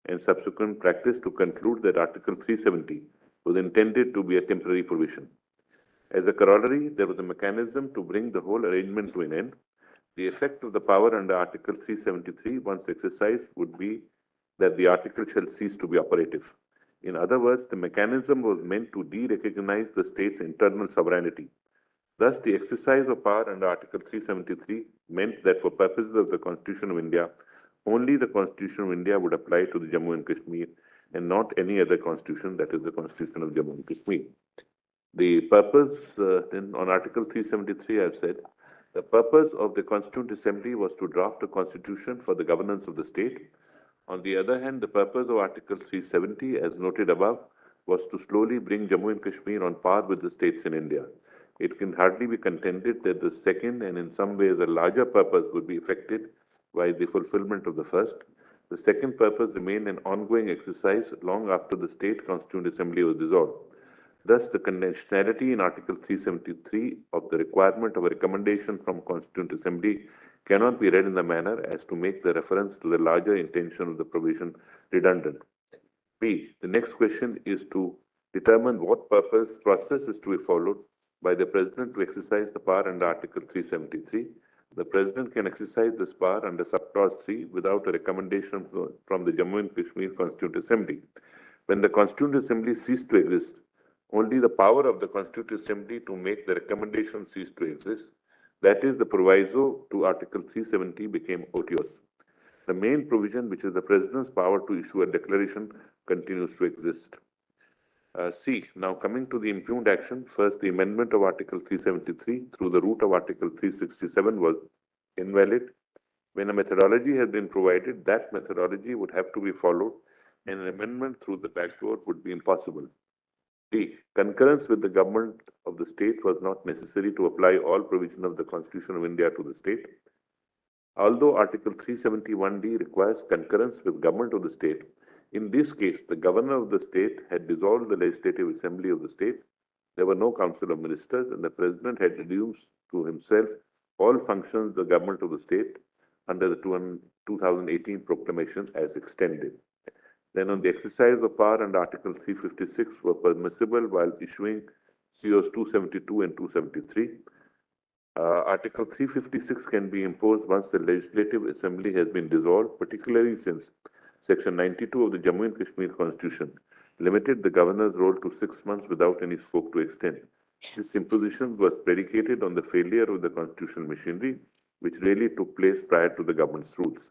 and subsequent practice to conclude that Article 370 was intended to be a temporary provision. As a corollary, there was a mechanism to bring the whole arrangement to an end. The effect of the power under Article 373, once exercised, would be that the article shall cease to be operative. In other words, the mechanism was meant to de-recognize the state's internal sovereignty. Thus, the exercise of power under Article 373 meant that for purposes of the Constitution of India, only the Constitution of India would apply to the Jammu and Kashmir and not any other constitution, that is the Constitution of Jammu and Kashmir. The purpose, then on Article 373, I've said, the purpose of the Constituent Assembly was to draft a constitution for the governance of the state. On the other hand, the purpose of Article 370, as noted above, was to slowly bring Jammu and Kashmir on par with the states in India. It can hardly be contended that the second and in some ways a larger purpose would be effected by the fulfillment of the first. The second purpose remained an ongoing exercise long after the State Constituent Assembly was dissolved. Thus, the conditionality in Article 373 of the requirement of a recommendation from Constituent Assembly cannot be read in the manner as to make the reference to the larger intention of the provision redundant. B. The next question is to determine what process is to be followed by the President to exercise the power under Article 373. The President can exercise this power under subclause 3 without a recommendation from the Jammu and Kashmir Constituent Assembly. When the Constituent Assembly ceased to exist, only the power of the Constituent Assembly to make the recommendation ceased to exist. That is, the proviso to Article 370 became otious. The main provision, which is the President's power to issue a declaration, continues to exist. C. Now coming to the impugned action, first the amendment of Article 373 through the route of Article 367 was invalid. When a methodology has been provided, that methodology would have to be followed, and an amendment through the back door would be impossible. D. Concurrence with the government of the state was not necessary to apply all provisions of the Constitution of India to the state. Although Article 371D requires concurrence with government of the state, in this case, the governor of the state had dissolved the Legislative Assembly of the state. There were no council of ministers, and the president had reduced to himself all functions of the government of the state under the 2018 proclamation as extended. Then on the exercise of power under Article 356 were permissible while issuing COs 272 and 273. Article 356 can be imposed once the Legislative Assembly has been dissolved, particularly since Section 92 of the Jammu and Kashmir Constitution limited the governor's role to 6 months without any scope to extend. This imposition was predicated on the failure of the constitutional machinery, which really took place prior to the government's rules.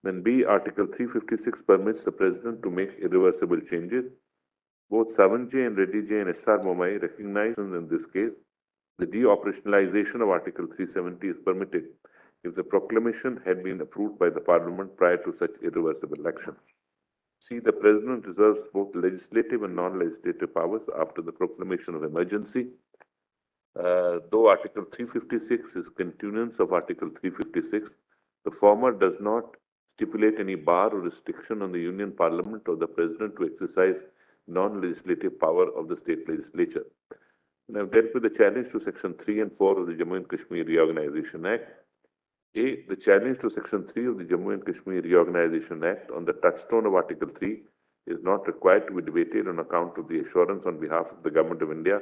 Then B, Article 356 permits the President to make irreversible changes. Both Savanji and Reddy J and S.R. Momai recognize in this case the de-operationalization of Article 370 is permitted if the proclamation had been approved by the Parliament prior to such irreversible action. C. The President reserves both legislative and non-legislative powers after the proclamation of emergency. Though Article 356 is continuance of Article 356, the former does not stipulate any bar or restriction on the Union Parliament or the President to exercise non-legislative power of the state legislature. And I've dealt with the challenge to Section 3 and 4 of the Jammu and Kashmir Reorganization Act. A. The challenge to Section 3 of the Jammu and Kashmir Reorganization Act on the touchstone of Article 3 is not required to be debated on account of the assurance on behalf of the Government of India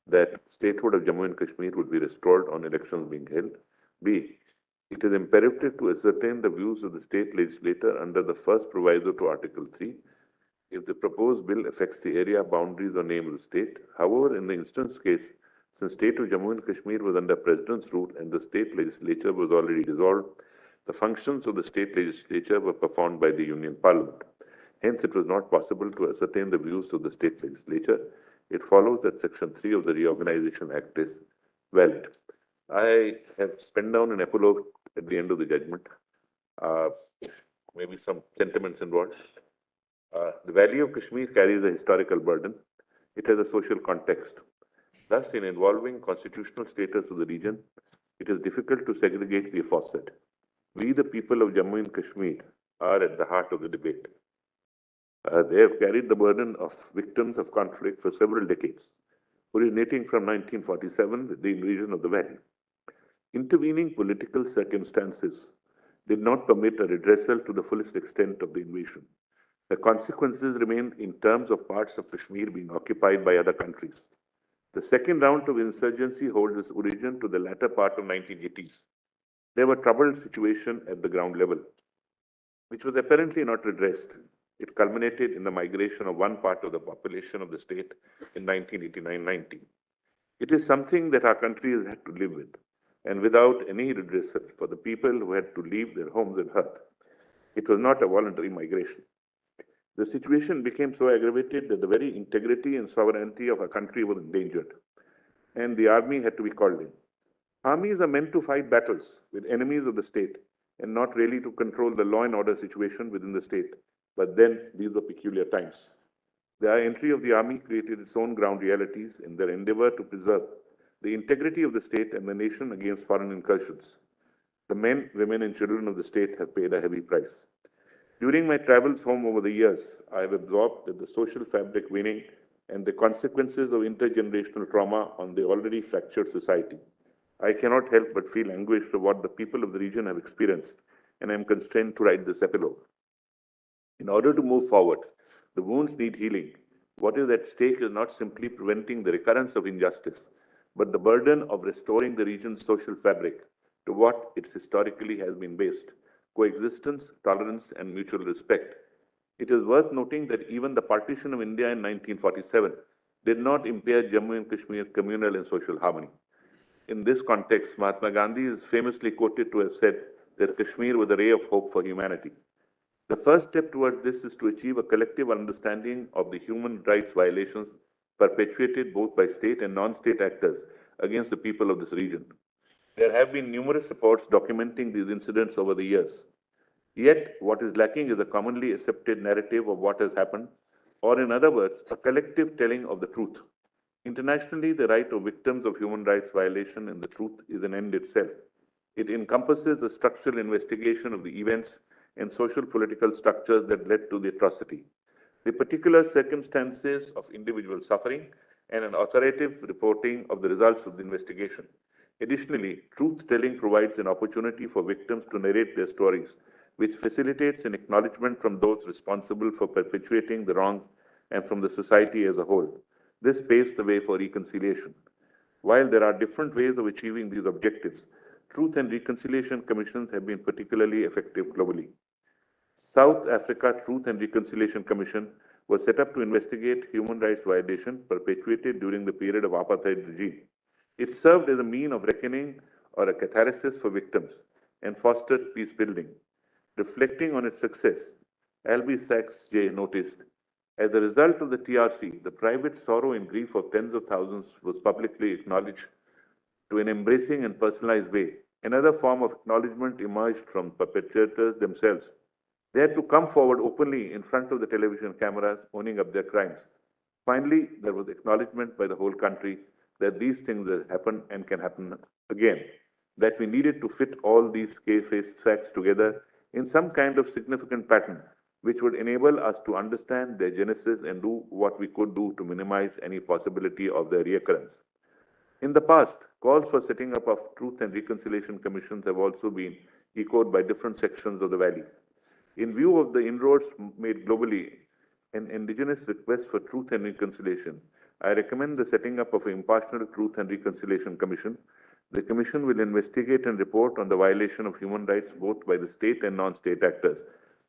that statehood of Jammu and Kashmir would be restored on elections being held. B. It is imperative to ascertain the views of the state legislature under the first proviso to Article 3 if the proposed bill affects the area, boundaries, or name of the state. However, in the instance case, since state of Jammu and Kashmir was under President's rule and the state legislature was already dissolved, the functions of the state legislature were performed by the Union Parliament. Hence, it was not possible to ascertain the views of the state legislature. It follows that Section 3 of the Reorganization Act is valid. I have penned down an epilogue at the end of the judgment, maybe some sentiments involved. The Valley of Kashmir carries a historical burden. It has a social context. Thus, in involving constitutional status of the region, it is difficult to segregate the aforesaid. We, the people of Jammu and Kashmir, are at the heart of the debate. They have carried the burden of victims of conflict for several decades, originating from 1947 with the invasion of the valley. Intervening political circumstances did not permit a redressal to the fullest extent of the invasion. The consequences remain in terms of parts of Kashmir being occupied by other countries. The second round of insurgency holds its origin to the latter part of 1980s. There were troubled situation at the ground level, which was apparently not redressed. It culminated in the migration of one part of the population of the state in 1989-90. It is something that our country has had to live with, and without any redressal for the people who had to leave their homes and hearth. It was not a voluntary migration. The situation became so aggravated that the very integrity and sovereignty of our country was endangered, and the army had to be called in. Armies are meant to fight battles with enemies of the state and not really to control the law and order situation within the state. But then these were peculiar times. The entry of the army created its own ground realities in their endeavor to preserve the integrity of the state and the nation against foreign incursions. The men, women, and children of the state have paid a heavy price. During my travels home over the years, I have absorbed that the social fabric waning and the consequences of intergenerational trauma on the already fractured society. I cannot help but feel anguish for what the people of the region have experienced, and I am constrained to write this epilogue. In order to move forward, the wounds need healing. What is at stake is not simply preventing the recurrence of injustice, but the burden of restoring the region's social fabric to what it historically has been based: coexistence, tolerance, and mutual respect. It is worth noting that even the partition of India in 1947 did not impair Jammu and Kashmir communal and social harmony. In this context, Mahatma Gandhi is famously quoted to have said that Kashmir was a ray of hope for humanity. The first step towards this is to achieve a collective understanding of the human rights violations perpetuated both by state and non-state actors against the people of this region. There have been numerous reports documenting these incidents over the years. Yet, what is lacking is a commonly accepted narrative of what has happened, or in other words, a collective telling of the truth. Internationally, the right of victims of human rights violation in the truth is an end itself. It encompasses a structural investigation of the events and social political structures that led to the atrocity, the particular circumstances of individual suffering, and an authoritative reporting of the results of the investigation. Additionally, truth-telling provides an opportunity for victims to narrate their stories, which facilitates an acknowledgement from those responsible for perpetuating the wrongs and from the society as a whole. This paves the way for reconciliation. While there are different ways of achieving these objectives, Truth and Reconciliation Commissions have been particularly effective globally. South Africa Truth and Reconciliation Commission was set up to investigate human rights violations perpetuated during the period of apartheid regime. It served as a mean of reckoning or a catharsis for victims and fostered peace building. Reflecting on its success, Albie Sachs J. noticed, as a result of the TRC, the private sorrow and grief of tens of thousands was publicly acknowledged to an embracing and personalized way. Another form of acknowledgement emerged from perpetrators themselves. They had to come forward openly in front of the television cameras, owning up their crimes. Finally, there was acknowledgement by the whole country that these things had happened and can happen again, that we needed to fit all these facts together in some kind of significant pattern, which would enable us to understand their genesis and do what we could do to minimize any possibility of their reoccurrence. In the past, calls for setting up of Truth and Reconciliation Commissions have also been echoed by different sections of the Valley. In view of the inroads made globally and indigenous requests for truth and reconciliation, I recommend the setting up of an impartial Truth and Reconciliation Commission. The Commission will investigate and report on the violation of human rights both by the state and non-state actors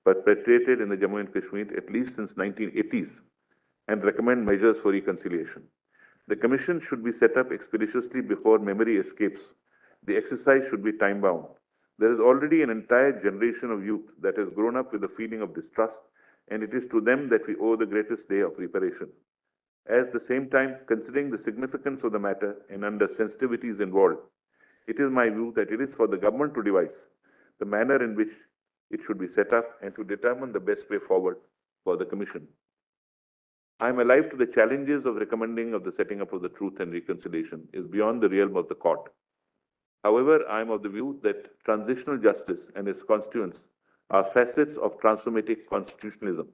perpetrated in the Jammu and Kashmir at least since 1980s and recommend measures for reconciliation. The Commission should be set up expeditiously before memory escapes. The exercise should be time-bound. There is already an entire generation of youth that has grown up with a feeling of distrust, and it is to them that we owe the greatest day of reparation. At the same time, considering the significance of the matter and under sensitivities involved, it is my view that it is for the government to devise the manner in which it should be set up and to determine the best way forward for the Commission. I am alive to the challenges of recommending of the setting up of the Truth and Reconciliation is beyond the realm of the court. However, I am of the view that transitional justice and its constituents are facets of transformative constitutionalism.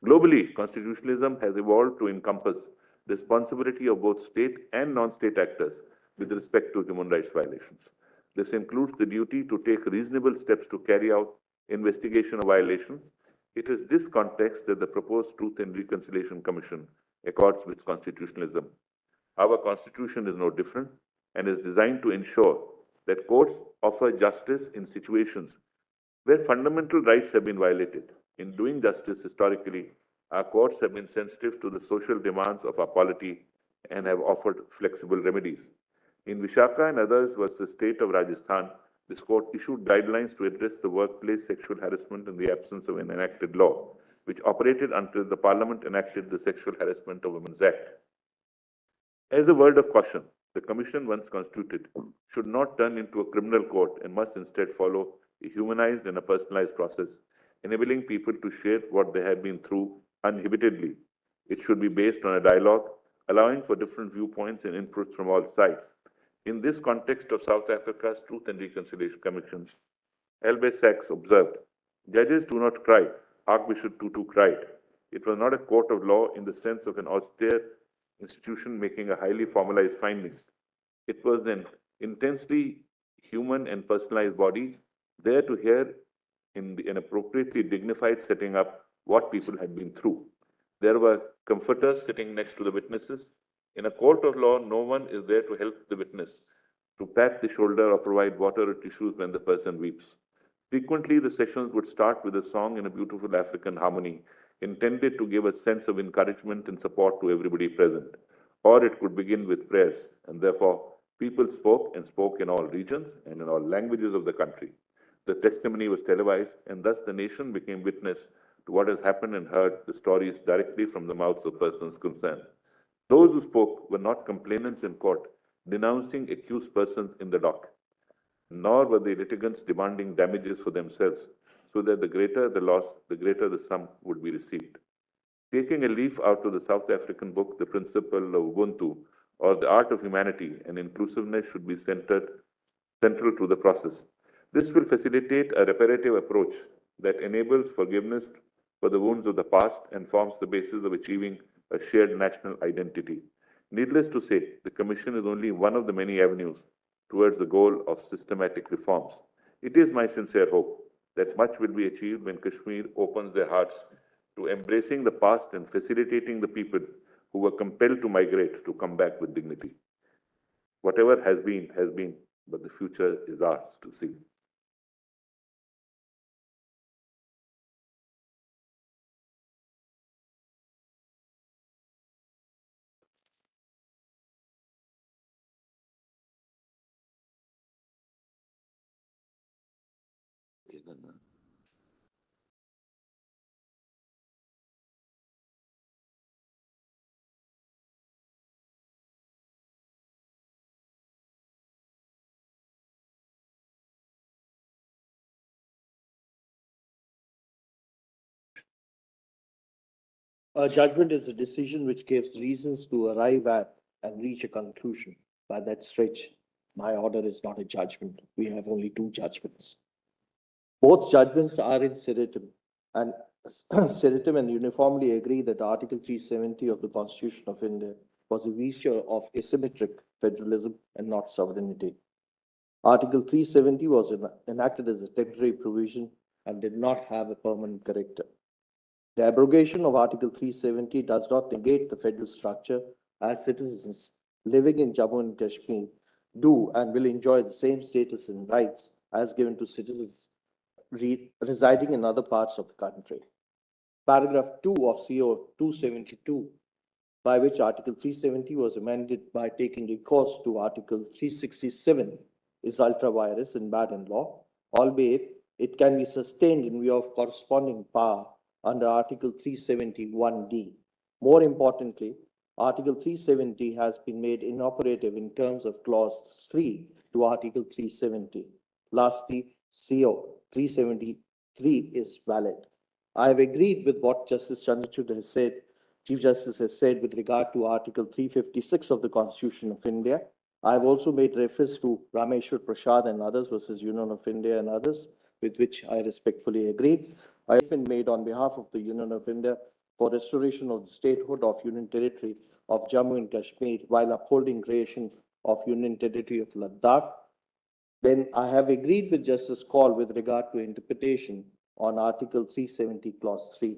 Globally, constitutionalism has evolved to encompass responsibility of both state and non-state actors with respect to human rights violations. This includes the duty to take reasonable steps to carry out investigation of violations. It is this context that the proposed Truth and Reconciliation Commission accords with constitutionalism. Our constitution is no different and is designed to ensure that courts offer justice in situations where fundamental rights have been violated. In doing justice historically, our courts have been sensitive to the social demands of our polity and have offered flexible remedies. In Vishaka and others versus the state of Rajasthan, this court issued guidelines to address the workplace sexual harassment in the absence of an enacted law, which operated until the Parliament enacted the Sexual Harassment of Women Act. As a word of caution, the Commission, once constituted, should not turn into a criminal court and must instead follow a humanized and a personalized process, enabling people to share what they have been through uninhibitedly. It should be based on a dialogue, allowing for different viewpoints and inputs from all sides. In this context of South Africa's Truth and Reconciliation Commission, Albie Sachs observed, "Judges do not cry. Archbishop Tutu cried. It was not a court of law in the sense of an austere institution making a highly formalized finding. It was an intensely human and personalized body there to hear in an appropriately dignified setting up what people had been through. There were comforters sitting next to the witnesses. In a court of law, no one is there to help the witness, to pat the shoulder or provide water or tissues when the person weeps. Frequently, the sessions would start with a song in a beautiful African harmony, intended to give a sense of encouragement and support to everybody present. Or it could begin with prayers, and therefore, people spoke and spoke in all regions and in all languages of the country. The testimony was televised, and thus the nation became witness to what has happened and heard the stories directly from the mouths of persons concerned. Those who spoke were not complainants in court, denouncing accused persons in the dock, nor were the litigants demanding damages for themselves, so that the greater the loss, the greater the sum would be received. Taking a leaf out of the South African book, The Principle of Ubuntu, or The Art of Humanity and Inclusiveness should be central to the process. This will facilitate a reparative approach that enables forgiveness for the wounds of the past and forms the basis of achieving a shared national identity. Needless to say, the Commission is only one of the many avenues towards the goal of systematic reforms. It is my sincere hope that much will be achieved when Kashmir opens their hearts to embracing the past and facilitating the people who were compelled to migrate to come back with dignity. Whatever has been, but the future is ours to see. A judgment is a decision which gives reasons to arrive at and reach a conclusion. By that stretch, my order is not a judgment. We have only two judgments. Both judgments are in seritum and seritum and uniformly agree that Article 370 of the Constitution of India was a feature of asymmetric federalism and not sovereignty. Article 370 was enacted as a temporary provision and did not have a permanent character. The abrogation of Article 370 does not negate the federal structure, as citizens living in Jammu and Kashmir do and will enjoy the same status and rights as given to citizens residing in other parts of the country. Paragraph 2 of CO 272, by which Article 370 was amended by taking recourse to Article 367, is ultra-virus and bad in law, albeit it can be sustained in view of corresponding power under Article 371D. More importantly, Article 370 has been made inoperative in terms of Clause 3 to Article 370. Lastly, CO 373 is valid. I have agreed with what Justice Chandrachud has said, Chief Justice has said with regard to Article 356 of the Constitution of India. I have also made reference to Rameshwar Prasad and others versus Union of India and others, with which I respectfully agree. I have been made on behalf of the Union of India for restoration of the statehood of Union Territory of Jammu and Kashmir while upholding creation of Union Territory of Ladakh. Then I have agreed with Justice Kaul with regard to interpretation on Article 370, Clause 3.